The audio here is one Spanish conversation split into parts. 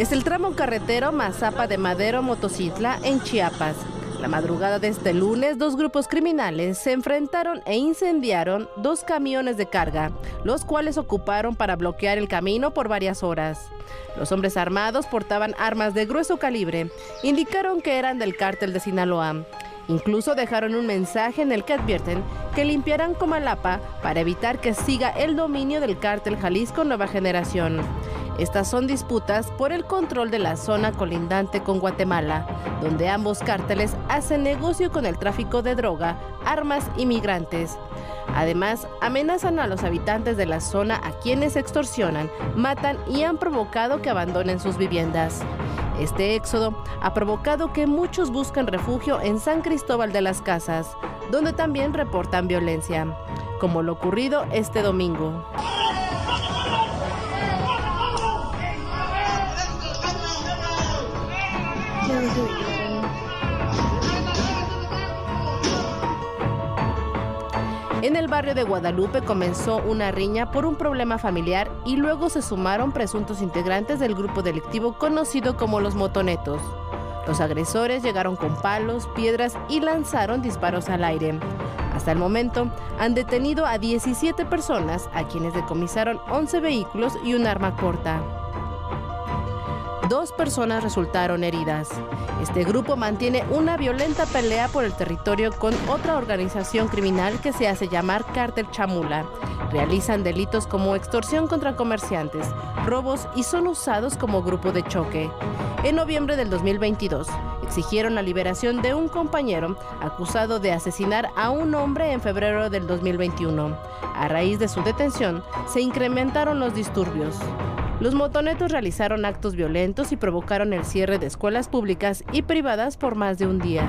Es el tramo carretero Mazapa de Madero-Motocintla en Chiapas. La madrugada de este lunes, dos grupos criminales se enfrentaron e incendiaron dos camiones de carga, los cuales ocuparon para bloquear el camino por varias horas. Los hombres armados portaban armas de grueso calibre, indicaron que eran del cártel de Sinaloa. Incluso dejaron un mensaje en el que advierten que limpiarán Comalapa para evitar que siga el dominio del cártel Jalisco Nueva Generación. Estas son disputas por el control de la zona colindante con Guatemala, donde ambos cárteles hacen negocio con el tráfico de droga, armas y migrantes. Además, amenazan a los habitantes de la zona a quienes extorsionan, matan y han provocado que abandonen sus viviendas. Este éxodo ha provocado que muchos busquen refugio en San Cristóbal de las Casas, donde también reportan violencia, como lo ocurrido este domingo. En el barrio de Guadalupe comenzó una riña por un problema familiar y luego se sumaron presuntos integrantes del grupo delictivo conocido como los motonetos. Los agresores llegaron con palos, piedras y lanzaron disparos al aire. Hasta el momento han detenido a 17 personas, a quienes decomisaron 11 vehículos y un arma corta. 2 personas resultaron heridas. Este grupo mantiene una violenta pelea por el territorio con otra organización criminal que se hace llamar Cártel Chamula. Realizan delitos como extorsión contra comerciantes, robos y son usados como grupo de choque. En noviembre del 2022, exigieron la liberación de un compañero acusado de asesinar a un hombre en febrero del 2021. A raíz de su detención, se incrementaron los disturbios. Los motonetos realizaron actos violentos y provocaron el cierre de escuelas públicas y privadas por más de un día.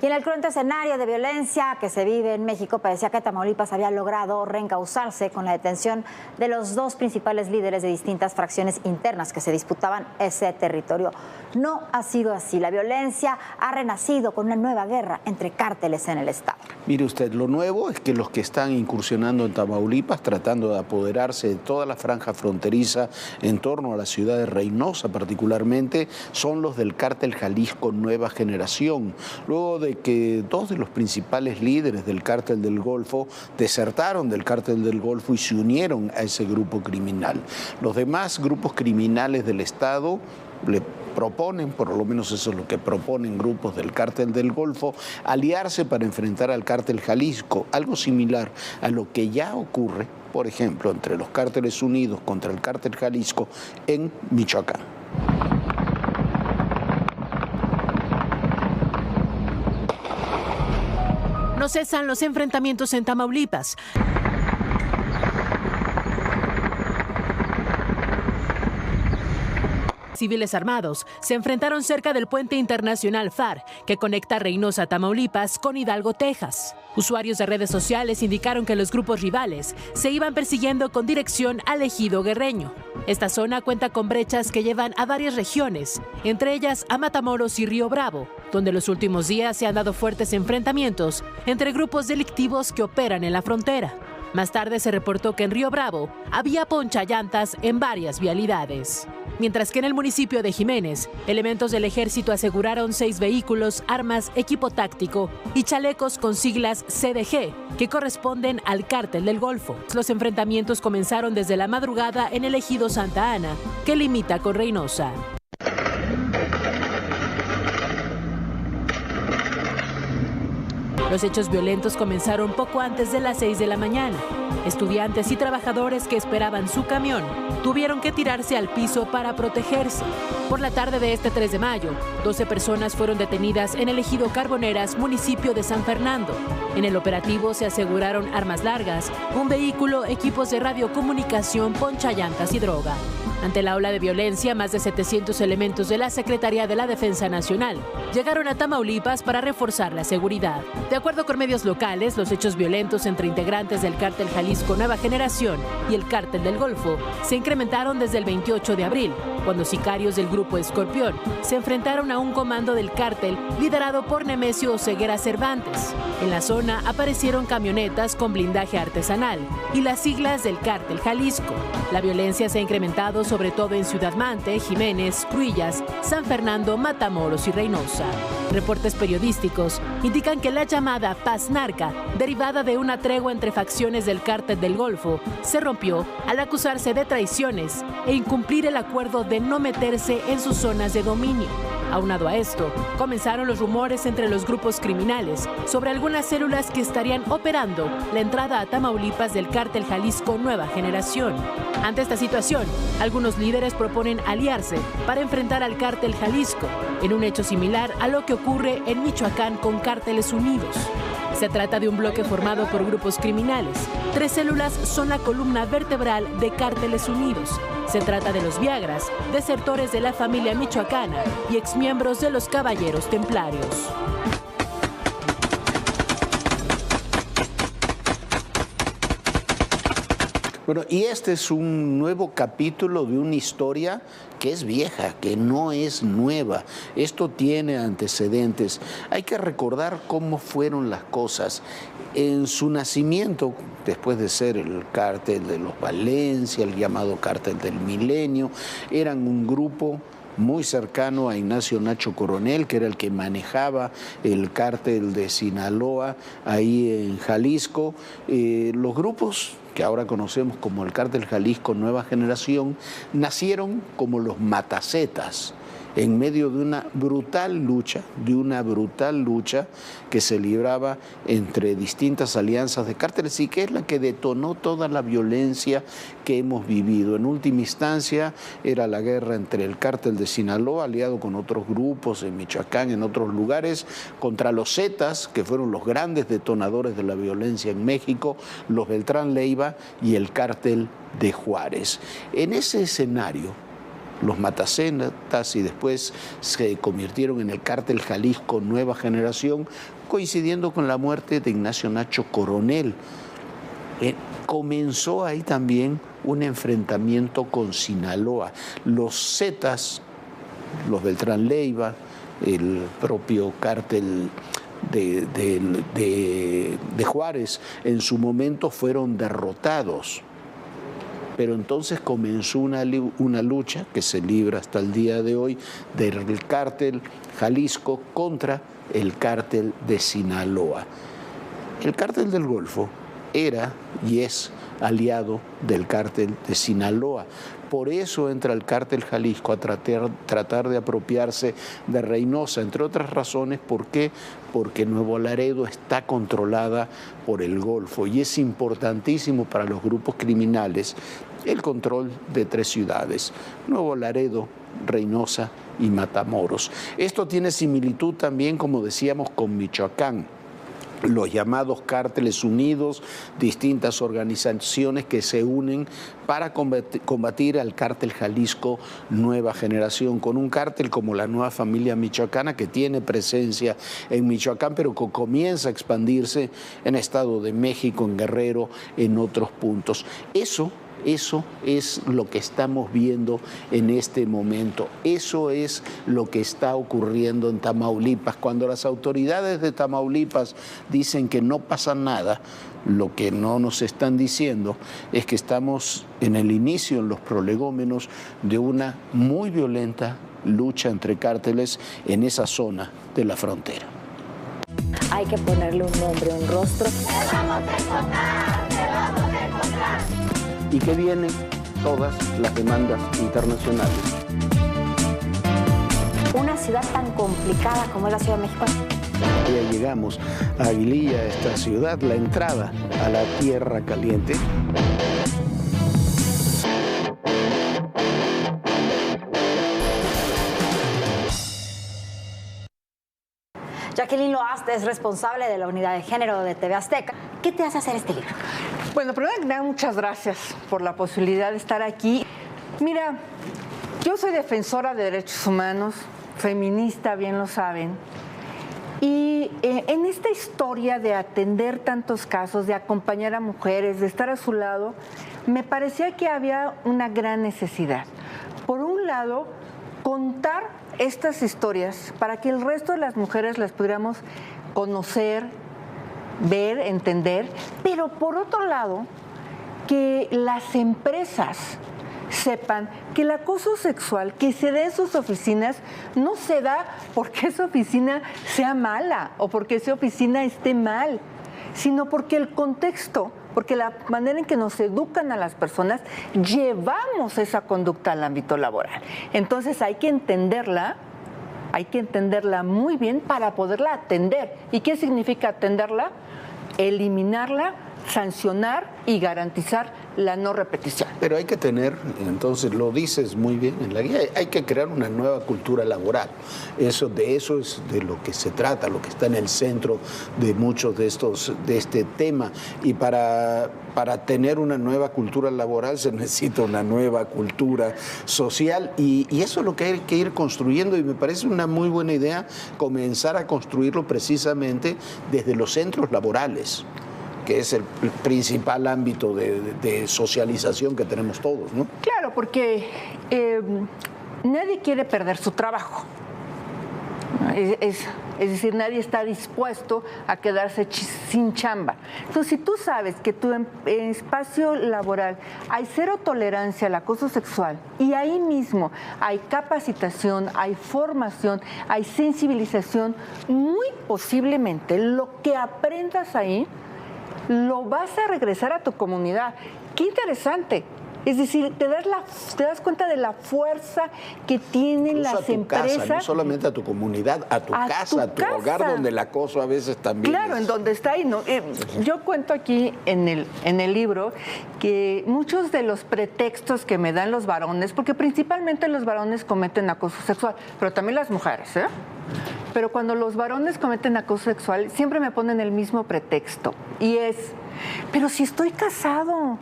Y en el cruento escenario de violencia que se vive en México, parecía que Tamaulipas había logrado reencauzarse con la detención de los 2 principales líderes de distintas fracciones internas que se disputaban ese territorio. No ha sido así. La violencia ha renacido con una nueva guerra entre cárteles en el estado. Mire usted, lo nuevo es que los que están incursionando en Tamaulipas, tratando de apoderarse de toda la franja fronteriza en torno a la ciudad de Reynosa particularmente, son los del cártel Jalisco Nueva Generación. Luego de que 2 de los principales líderes del cártel del Golfo desertaron del cártel del Golfo y se unieron a ese grupo criminal. Los demás grupos criminales del estado le proponen, por lo menos eso es lo que proponen grupos del cártel del Golfo, aliarse para enfrentar al cártel Jalisco, algo similar a lo que ya ocurre, por ejemplo, entre los cárteles unidos contra el cártel Jalisco en Michoacán. No cesan los enfrentamientos en Tamaulipas. Civiles armados se enfrentaron cerca del puente internacional FAR, que conecta Reynosa, Tamaulipas, con Hidalgo, Texas. Usuarios de redes sociales indicaron que los grupos rivales se iban persiguiendo con dirección al ejido guerreño. Esta zona cuenta con brechas que llevan a varias regiones, entre ellas a Matamoros y Río Bravo, donde los últimos días se han dado fuertes enfrentamientos entre grupos delictivos que operan en la frontera. Más tarde se reportó que en Río Bravo había ponchallantas en varias vialidades. Mientras que en el municipio de Jiménez, elementos del ejército aseguraron 6 vehículos, armas, equipo táctico y chalecos con siglas CDG, que corresponden al cártel del Golfo. Los enfrentamientos comenzaron desde la madrugada en el ejido Santa Ana, que limita con Reynosa. Los hechos violentos comenzaron poco antes de las 6 de la mañana. Estudiantes y trabajadores que esperaban su camión tuvieron que tirarse al piso para protegerse. Por la tarde de este 3 de mayo, 12 personas fueron detenidas en el ejido Carboneras, municipio de San Fernando. En el operativo se aseguraron armas largas, un vehículo, equipos de radiocomunicación, ponchallantas y droga. Ante la ola de violencia, más de 700 elementos de la Secretaría de la Defensa Nacional llegaron a Tamaulipas para reforzar la seguridad. De acuerdo con medios locales, los hechos violentos entre integrantes del cártel Jalisco Nueva Generación y el cártel del Golfo se incrementaron desde el 28 de abril, cuando sicarios del grupo Escorpión se enfrentaron a un comando del cártel liderado por Nemesio Oseguera Cervantes. En la zona aparecieron camionetas con blindaje artesanal y las siglas del cártel Jalisco. La violencia se ha incrementado sobre sobre todo en Ciudad Mante, Jiménez, Cruillas, San Fernando, Matamoros y Reynosa. Reportes periodísticos indican que la llamada paz narca, derivada de una tregua entre facciones del Cártel del Golfo, se rompió al acusarse de traiciones e incumplir el acuerdo de no meterse en sus zonas de dominio. Aunado a esto, comenzaron los rumores entre los grupos criminales sobre algunas células que estarían operando la entrada a Tamaulipas del Cártel Jalisco Nueva Generación. Ante esta situación, algunos líderes proponen aliarse para enfrentar al Cártel Jalisco, en un hecho similar a lo que ocurre en Michoacán con Cárteles Unidos. Se trata de un bloque formado por grupos criminales. 3 células son la columna vertebral de Cárteles Unidos. Se trata de los Viagras, desertores de la familia michoacana y exmiembros de los Caballeros Templarios. Bueno, y este es un nuevo capítulo de una historia que es vieja, que no es nueva. Esto tiene antecedentes. Hay que recordar cómo fueron las cosas. En su nacimiento, después de ser el cártel de los Valencia, el llamado cártel del Milenio, eran un grupo muy cercano a Ignacio Nacho Coronel, que era el que manejaba el cártel de Sinaloa ahí en Jalisco. Los grupos que ahora conocemos como el Cártel Jalisco Nueva Generación, nacieron como los matacetas, en medio de una brutal lucha que se libraba entre distintas alianzas de cárteles y que es la que detonó toda la violencia que hemos vivido. En última instancia era la guerra entre el cártel de Sinaloa, aliado con otros grupos en Michoacán, en otros lugares, contra los Zetas, que fueron los grandes detonadores de la violencia en México, los Beltrán Leiva y el cártel de Juárez. En ese escenario, los matacetas y después se convirtieron en el Cártel Jalisco Nueva Generación, coincidiendo con la muerte de Ignacio Nacho Coronel. Comenzó ahí también un enfrentamiento con Sinaloa. Los Zetas, los Beltrán Leiva, el propio cártel de Juárez, en su momento fueron derrotados. Pero entonces comenzó una lucha que se libra hasta el día de hoy del cártel Jalisco contra el cártel de Sinaloa. El cártel del Golfo era y es aliado del cártel de Sinaloa. Por eso entra el cártel Jalisco a tratar de apropiarse de Reynosa, entre otras razones. ¿Por qué? Porque Nuevo Laredo está controlada por el Golfo y es importantísimo para los grupos criminales el control de 3 ciudades, Nuevo Laredo, Reynosa y Matamoros. Esto tiene similitud también, como decíamos, con Michoacán. Los llamados cárteles unidos, distintas organizaciones que se unen para combatir al cártel Jalisco Nueva Generación, con un cártel como la Nueva Familia Michoacana, que tiene presencia en Michoacán, pero que comienza a expandirse en Estado de México, en Guerrero, en otros puntos. Eso es lo que estamos viendo en este momento. Eso es lo que está ocurriendo en Tamaulipas. Cuando las autoridades de Tamaulipas dicen que no pasa nada, lo que no nos están diciendo es que estamos en el inicio, en los prolegómenos, de una muy violenta lucha entre cárteles en esa zona de la frontera. Hay que ponerle un nombre, un rostro. ¡Te vamos a encontrar! ¡Te vamos a encontrar! Y que vienen todas las demandas internacionales. Una ciudad tan complicada como es la Ciudad de México. Ya llegamos a Aguililla, esta ciudad, la entrada a la Tierra Caliente. Jacqueline Loaste es responsable de la unidad de género de TV Azteca. ¿Qué te hace hacer este libro? Bueno, primero que nada, muchas gracias por la posibilidad de estar aquí. Mira, yo soy defensora de derechos humanos, feminista, bien lo saben. Y en esta historia de atender tantos casos, de acompañar a mujeres, de estar a su lado, me parecía que había una gran necesidad. Por un lado, contar estas historias para que el resto de las mujeres las pudiéramos conocer, ver, entender, pero por otro lado, que las empresas sepan que el acoso sexual que se da en sus oficinas no se da porque esa oficina sea mala o porque esa oficina esté mal, sino porque el contexto, porque la manera en que nos educan a las personas, llevamos esa conducta al ámbito laboral. Entonces hay que entenderla muy bien para poderla atender. ¿Y qué significa atenderla? Eliminarla, sancionar y garantizar la no repetición. Pero hay que tener, entonces lo dices muy bien en la guía, hay que crear una nueva cultura laboral. De eso es de lo que se trata, lo que está en el centro de muchos de este tema. Y para tener una nueva cultura laboral se necesita una nueva cultura social y eso es lo que hay que ir construyendo y me parece una muy buena idea comenzar a construirlo precisamente desde los centros laborales, que es el principal ámbito de socialización que tenemos todos, ¿no? Claro, porque nadie quiere perder su trabajo. Es decir, nadie está dispuesto a quedarse sin chamba. Entonces, si tú sabes que tu espacio laboral hay cero tolerancia al acoso sexual y ahí mismo hay capacitación, hay formación, hay sensibilización, muy posiblemente lo que aprendas ahí lo vas a regresar a tu comunidad. ¡Qué interesante! Es decir, te das cuenta de la fuerza que tienen incluso las empresas. Casa, no solamente a tu comunidad, a tu casa, a tu hogar, donde el acoso a veces también. Claro, en donde está ahí. ¿No? Yo cuento aquí en el libro que muchos de los pretextos que me dan los varones, porque principalmente los varones cometen acoso sexual, pero también las mujeres, ¿eh? Pero cuando los varones cometen acoso sexual, siempre me ponen el mismo pretexto. Y es, pero si estoy casado,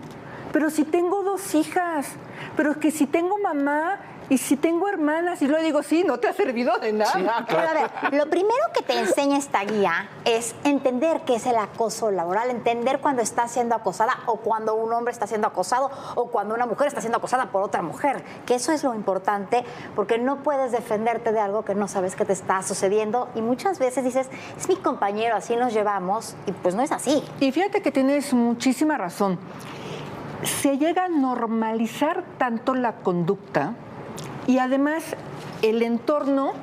pero si tengo 2 hijas, pero que si tengo mamá y si tengo hermanas, y luego digo, sí, no te ha servido de nada. Sí, Pero a ver, lo primero que te enseña esta guía es entender qué es el acoso laboral, entender cuando está siendo acosada o cuando un hombre está siendo acosado o cuando una mujer está siendo acosada por otra mujer, que eso es lo importante, porque no puedes defenderte de algo que no sabes que te está sucediendo y muchas veces dices, es mi compañero, así nos llevamos, y pues no es así. Y fíjate que tienes muchísima razón. Se llega a normalizar tanto la conducta y además el entorno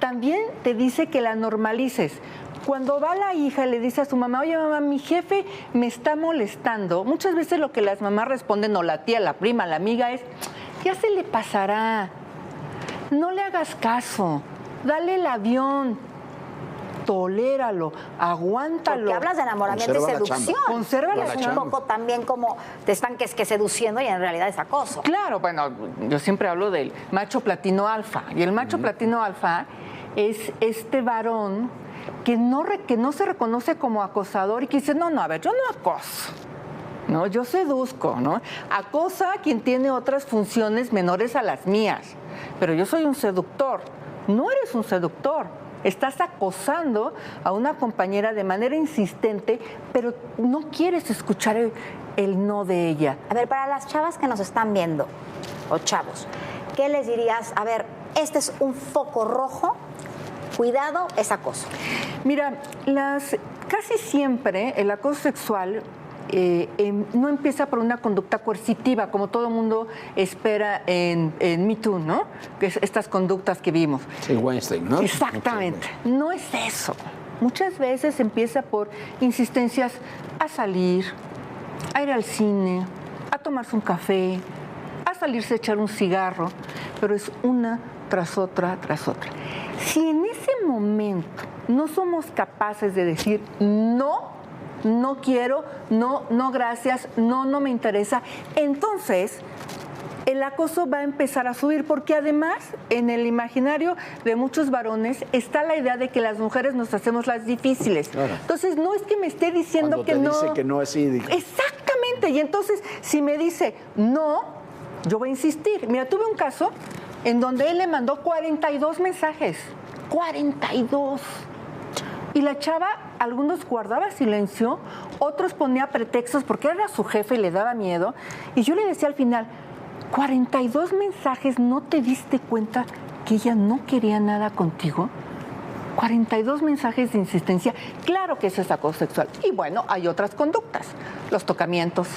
también te dice que la normalices. Cuando va la hija y le dice a su mamá, oye mamá, mi jefe me está molestando, muchas veces lo que las mamás responden, o la tía, la prima, la amiga, es, ya se le pasará, no le hagas caso, dale el avión, toléralo, aguántalo. Porque hablas de enamoramiento y seducción. Conserva la es un chamba. poco también como te están que seduciendo y en realidad es acoso. Claro, bueno, yo siempre hablo del macho platino alfa. Y el macho platino alfa es este varón que no se reconoce como acosador y que dice, no, a ver, yo no acoso. No, yo seduzco, ¿no? Acosa a quien tiene otras funciones menores a las mías. Pero yo soy un seductor. No eres un seductor. Estás acosando a una compañera de manera insistente, pero no quieres escuchar el no de ella. A ver, para las chavas que nos están viendo, o chavos, ¿qué les dirías? A ver, este es un foco rojo, cuidado, es acoso. Mira, casi siempre el acoso sexual no empieza por una conducta coercitiva, como todo el mundo espera en Me Too, ¿no? Que es estas conductas que vimos. Sí, Weinstein, ¿no? Exactamente. No es eso. Muchas veces empieza por insistencias a salir, a ir al cine, a tomarse un café, a salirse a echar un cigarro, pero es una tras otra, tras otra. Si en ese momento no somos capaces de decir no quiero, no gracias, no me interesa, entonces el acoso va a empezar a subir, porque además en el imaginario de muchos varones está la idea de que las mujeres nos hacemos las difíciles. Claro. Entonces no es que me esté diciendo cuando que te no. Dice que no, así. Exactamente, y entonces si me dice no, yo voy a insistir. Mira, tuve un caso en donde él le mandó 42 mensajes, 42. Y la chava, algunos guardaba silencio, otros ponía pretextos porque era su jefe y le daba miedo. Y yo le decía al final, 42 mensajes, ¿no te diste cuenta que ella no quería nada contigo? 42 mensajes de insistencia. Claro que eso es acoso sexual. Y bueno, hay otras conductas, los tocamientos,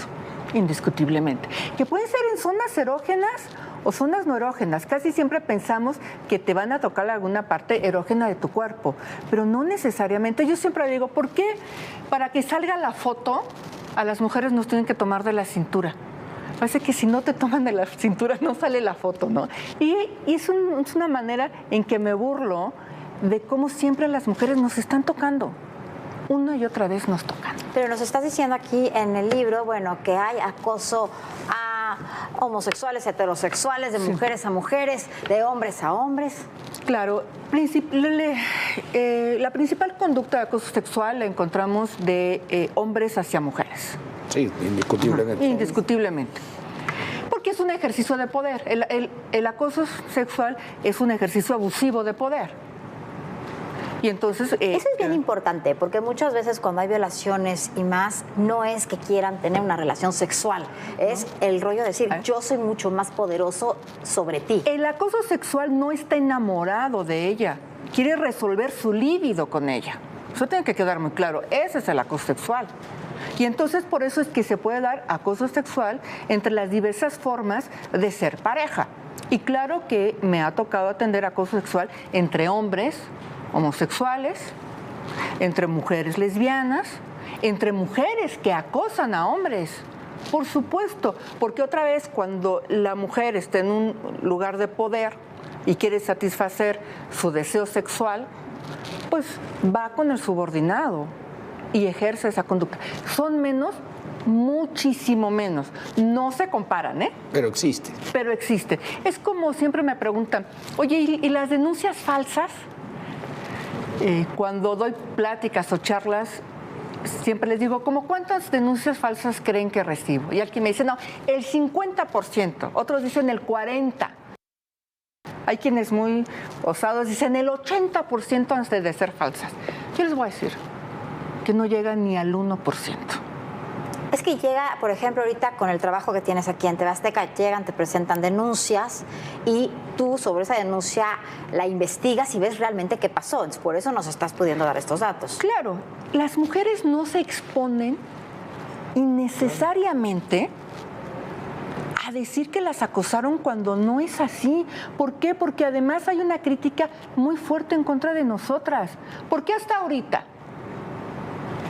indiscutiblemente. Que pueden ser en zonas erógenas o zonas no erógenas. Casi siempre pensamos que te van a tocar alguna parte erógena de tu cuerpo, pero no necesariamente. Yo siempre digo, ¿por qué para que salga la foto a las mujeres nos tienen que tomar de la cintura? Parece que si no te toman de la cintura no sale la foto, ¿no? Y es una manera en que me burlo de cómo siempre las mujeres nos están tocando. Una y otra vez nos tocan. Pero nos estás diciendo aquí en el libro, bueno, que hay acoso a homosexuales, heterosexuales, de mujeres a mujeres, de hombres a hombres. Claro, la principal conducta de acoso sexual la encontramos de hombres hacia mujeres. Sí, indiscutiblemente. Indiscutiblemente. Porque es un ejercicio de poder. El acoso sexual es un ejercicio abusivo de poder. Y entonces, eso es bien importante, porque muchas veces cuando hay violaciones y más, no es que quieran tener una relación sexual, es el rollo de decir, yo soy mucho más poderoso sobre ti. El acoso sexual no está enamorado de ella, quiere resolver su líbido con ella. Eso tiene que quedar muy claro, ese es el acoso sexual. Y entonces por eso es que se puede dar acoso sexual entre las diversas formas de ser pareja. Y claro que me ha tocado atender acoso sexual entre hombres homosexuales, entre mujeres lesbianas, entre mujeres que acosan a hombres. Por supuesto, porque otra vez cuando la mujer está en un lugar de poder y quiere satisfacer su deseo sexual, pues va con el subordinado y ejerce esa conducta. Son menos, muchísimo menos. No se comparan, ¿eh? Pero existe. Pero existe. Es como siempre me preguntan, oye, ¿y las denuncias falsas? Cuando doy pláticas o charlas, siempre les digo, ¿cómo cuántas denuncias falsas creen que recibo? Y alguien me dice, no, el 50%, otros dicen el 40%. Hay quienes muy osados dicen el 80% antes de ser falsas. Yo les voy a decir que no llegan ni al 1%. Es que llega, por ejemplo, ahorita con el trabajo que tienes aquí en TV Azteca, llegan, te presentan denuncias y tú sobre esa denuncia la investigas y ves realmente qué pasó. Entonces, por eso nos estás pudiendo dar estos datos. Claro, las mujeres no se exponen innecesariamente a decir que las acosaron cuando no es así. ¿Por qué? Porque además hay una crítica muy fuerte en contra de nosotras. ¿Por qué hasta ahorita?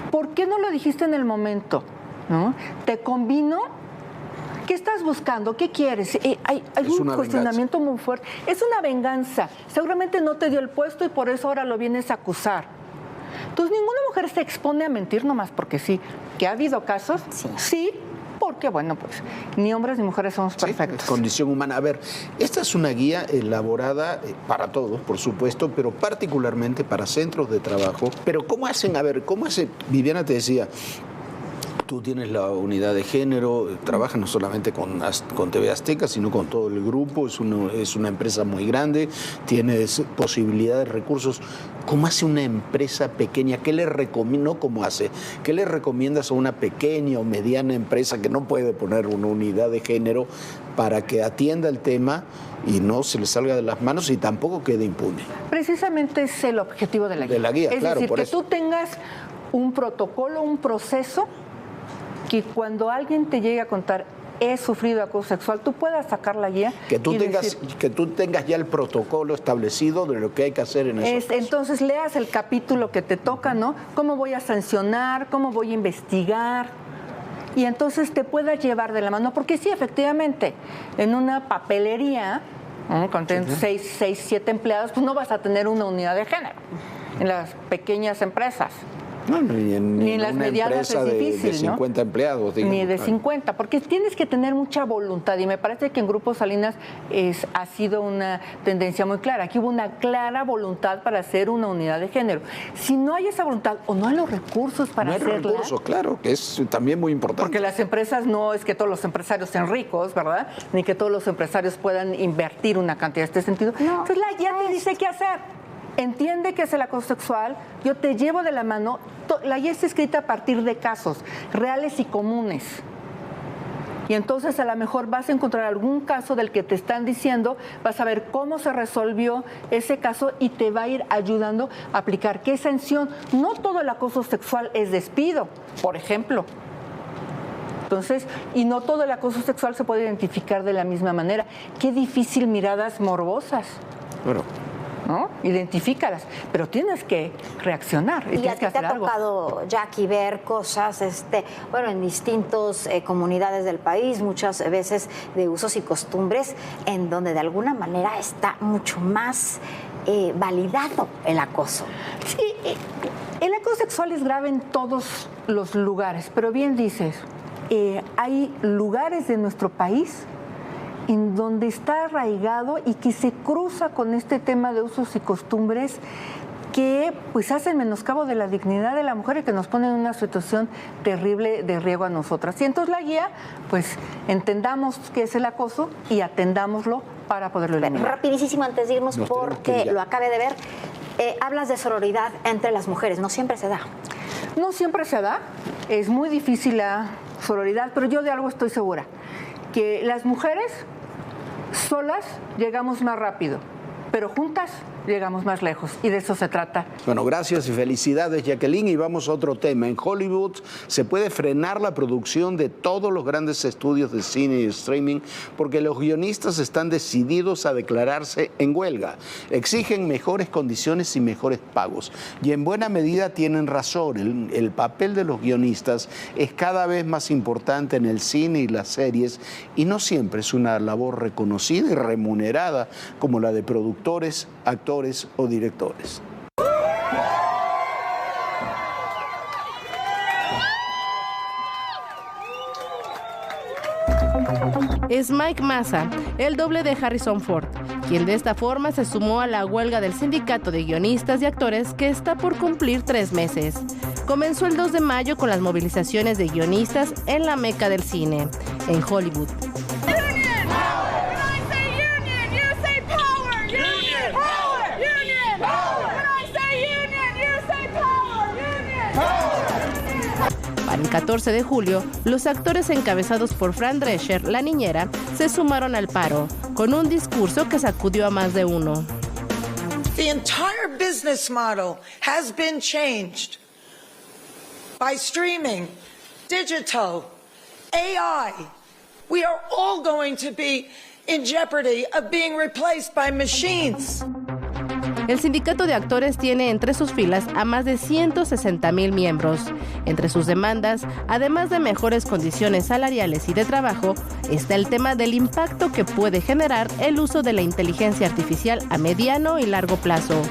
¿Por qué no lo dijiste en el momento? ¿No? ¿Te convino? ¿Qué estás buscando? ¿Qué quieres? Hay un cuestionamiento muy fuerte. Es una venganza. Seguramente no te dio el puesto y por eso ahora lo vienes a acusar. Entonces, ninguna mujer se expone a mentir nomás porque sí. ¿Que ha habido casos? Sí, porque, bueno, pues ni hombres ni mujeres somos perfectos. Sí, condición humana. A ver, esta es una guía elaborada para todos, por supuesto, pero particularmente para centros de trabajo. Pero ¿cómo hacen? A ver, ¿cómo hace? Viviana te decía, tú tienes la unidad de género, trabajas no solamente con TV Azteca, sino con todo el grupo, es una empresa muy grande, tienes posibilidades, recursos. ¿Cómo hace una empresa pequeña? ¿Qué le recomienda? No, ¿cómo hace? ¿Qué le recomiendas a una pequeña o mediana empresa que no puede poner una unidad de género para que atienda el tema y no se le salga de las manos y tampoco quede impune? Precisamente es el objetivo de la guía. De la guía, es claro, decir, por que eso. tú tengas un protocolo, un proceso, que cuando alguien te llegue a contar he sufrido acoso sexual, tú puedas sacar la guía. Que tú tengas ya el protocolo establecido de lo que hay que hacer en esos casos. Entonces leas el capítulo que te toca, ¿no? ¿Cómo voy a sancionar? ¿Cómo voy a investigar? Y entonces te puedas llevar de la mano. Porque sí, efectivamente, en una papelería, ¿no? Con 6, 7 empleados, pues no vas a tener una unidad de género en las pequeñas empresas. No, ni en las una medianas empresa es difícil, de 50 empleados. Digamos. Ni de 50, porque tienes que tener mucha voluntad y me parece que en Grupo Salinas ha sido una tendencia muy clara. Aquí hubo una clara voluntad para hacer una unidad de género. Si no hay esa voluntad o no hay los recursos para hacerla... No hay recursos, claro, que es también muy importante. Porque las empresas no es que todos los empresarios sean ricos, ¿verdad? Ni que todos los empresarios puedan invertir una cantidad en este sentido. No, entonces la guía te dice qué hacer. Entiende que es el acoso sexual, yo te llevo de la mano. La guía está escrita a partir de casos reales y comunes. Y entonces a lo mejor vas a encontrar algún caso del que te están diciendo, vas a ver cómo se resolvió ese caso y te va a ir ayudando a aplicar qué sanción. No todo el acoso sexual es despido, por ejemplo. Entonces, y no todo el acoso sexual se puede identificar de la misma manera. Qué difícil miradas morbosas. Bueno, ¿no? Identifícalas, pero tienes que reaccionar. Y a ti te ha tocado, Jackie, ver cosas, en distintas comunidades del país, muchas veces de usos y costumbres, en donde de alguna manera está mucho más validado el acoso. Sí, el acoso sexual es grave en todos los lugares, pero bien dices, hay lugares de nuestro país en donde está arraigado y que se cruza con este tema de usos y costumbres que pues hacen menoscabo de la dignidad de la mujer y que nos ponen en una situación terrible de riesgo a nosotras. Y entonces la guía, pues entendamos qué es el acoso y atendámoslo para poderlo eliminar. Rapidísimo antes de irnos, porque lo acabé de ver, hablas de sororidad entre las mujeres, no siempre se da. No siempre se da, es muy difícil la sororidad, pero yo de algo estoy segura, que las mujeres solas llegamos más rápido, pero juntas llegamos más lejos, y de eso se trata. Bueno, gracias y felicidades, Jacqueline. Y vamos a otro tema. En Hollywood se puede frenar la producción de todos los grandes estudios de cine y streaming porque los guionistas están decididos a declararse en huelga. Exigen mejores condiciones y mejores pagos. Y en buena medida tienen razón. El papel de los guionistas es cada vez más importante en el cine y las series, y no siempre es una labor reconocida y remunerada como la de productores, actores o directores. Es Mike Massa, el doble de Harrison Ford, quien de esta forma se sumó a la huelga del sindicato de guionistas y actores que está por cumplir 3 meses. Comenzó el 2 de mayo con las movilizaciones de guionistas en la meca del cine, en Hollywood. Para el 14 de julio, los actores encabezados por Fran Drescher, la niñera, se sumaron al paro, con un discurso que sacudió a más de uno. The entire business model has been changed by streaming, digital, AI. We are all going to be in jeopardy of being replaced by machines. El sindicato de actores tiene entre sus filas a más de 160,000 miembros. Entre sus demandas, además de mejores condiciones salariales y de trabajo, está el tema del impacto que puede generar el uso de la inteligencia artificial a mediano y largo plazo,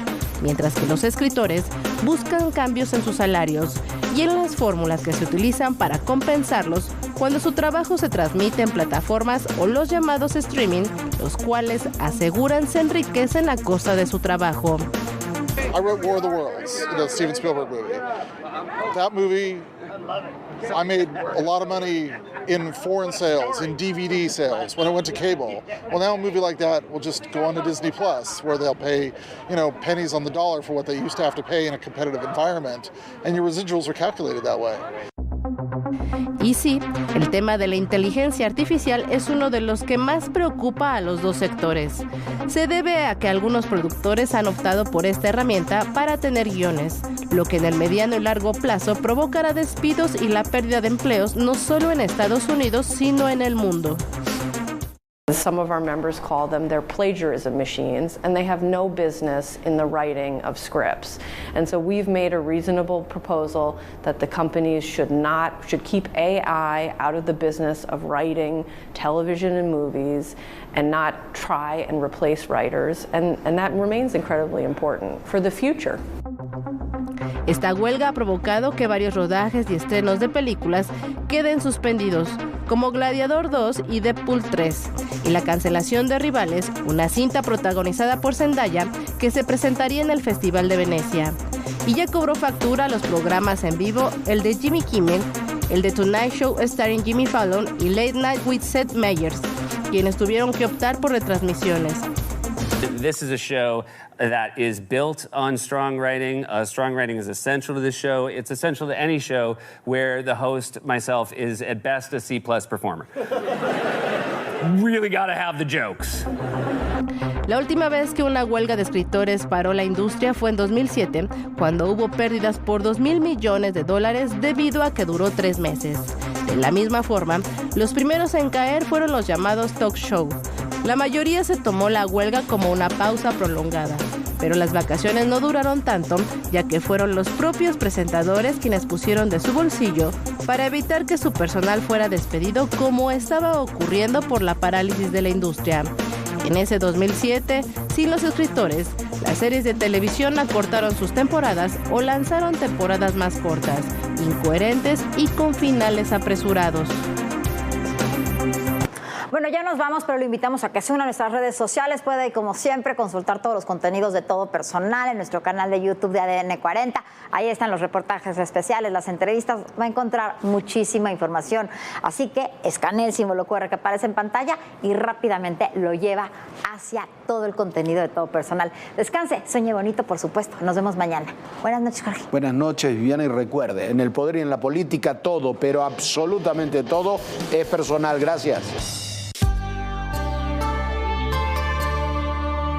mientras que los escritores buscan cambios en sus salarios y en las fórmulas que se utilizan para compensarlos cuando su trabajo se transmite en plataformas o los llamados streaming, los cuales aseguran se enriquecen a costa de su trabajo. I wrote War of the Worlds, the Steven Spielberg movie. That movie, I made a lot of money in foreign sales, in DVD sales, when it went to cable. Well, now a movie like that will just go on to Disney Plus, where they'll pay, pennies on the dollar for what they used to have to pay in a competitive environment, and your residuals are calculated that way. Y sí, el tema de la inteligencia artificial es uno de los que más preocupa a los dos sectores. Se debe a que algunos productores han optado por esta herramienta para tener guiones, lo que en el mediano y largo plazo provocará despidos y la pérdida de empleos no solo en Estados Unidos, sino en el mundo. Some of our members call them their plagiarism machines, and they have no business in the writing of scripts. And so we've made a reasonable proposal that the companies should keep AI out of the business of writing television and movies and not try and replace writers, and that remains incredibly important for the future. Esta huelga ha provocado que varios rodajes y estrenos de películas queden suspendidos, como Gladiador 2 y Deadpool 3, y la cancelación de Rivales, una cinta protagonizada por Zendaya que se presentaría en el Festival de Venecia. Y ya cobró factura a los programas en vivo, el de Jimmy Kimmel, el de Tonight Show starring Jimmy Fallon y Late Night with Seth Meyers, quienes tuvieron que optar por retransmisiones. This is a show that is built on strong writing. Strong writing is essential to this show. It's essential to any show where the host, myself, is at best a C+ performer. Really gotta have the jokes. La última vez que una huelga de escritores paró la industria fue en 2007, cuando hubo pérdidas por $2,000 millones debido a que duró 3 meses. De la misma forma, los primeros en caer fueron los llamados talk show. La mayoría se tomó la huelga como una pausa prolongada, pero las vacaciones no duraron tanto, ya que fueron los propios presentadores quienes pusieron de su bolsillo para evitar que su personal fuera despedido, como estaba ocurriendo por la parálisis de la industria. En ese 2007, sin los escritores, las series de televisión acortaron sus temporadas o lanzaron temporadas más cortas, incoherentes y con finales apresurados. Bueno, ya nos vamos, pero lo invitamos a que se una a nuestras redes sociales. Puede, como siempre, consultar todos los contenidos de Todo Personal en nuestro canal de YouTube de ADN 40. Ahí están los reportajes especiales, las entrevistas. Va a encontrar muchísima información. Así que escanee el símbolo QR que aparece en pantalla y rápidamente lo lleva hacia todo el contenido de Todo Personal. Descanse, sueñe bonito, por supuesto. Nos vemos mañana. Buenas noches, Jorge. Buenas noches, Viviana, y recuerde, en el poder y en la política todo, pero absolutamente todo es personal. Gracias.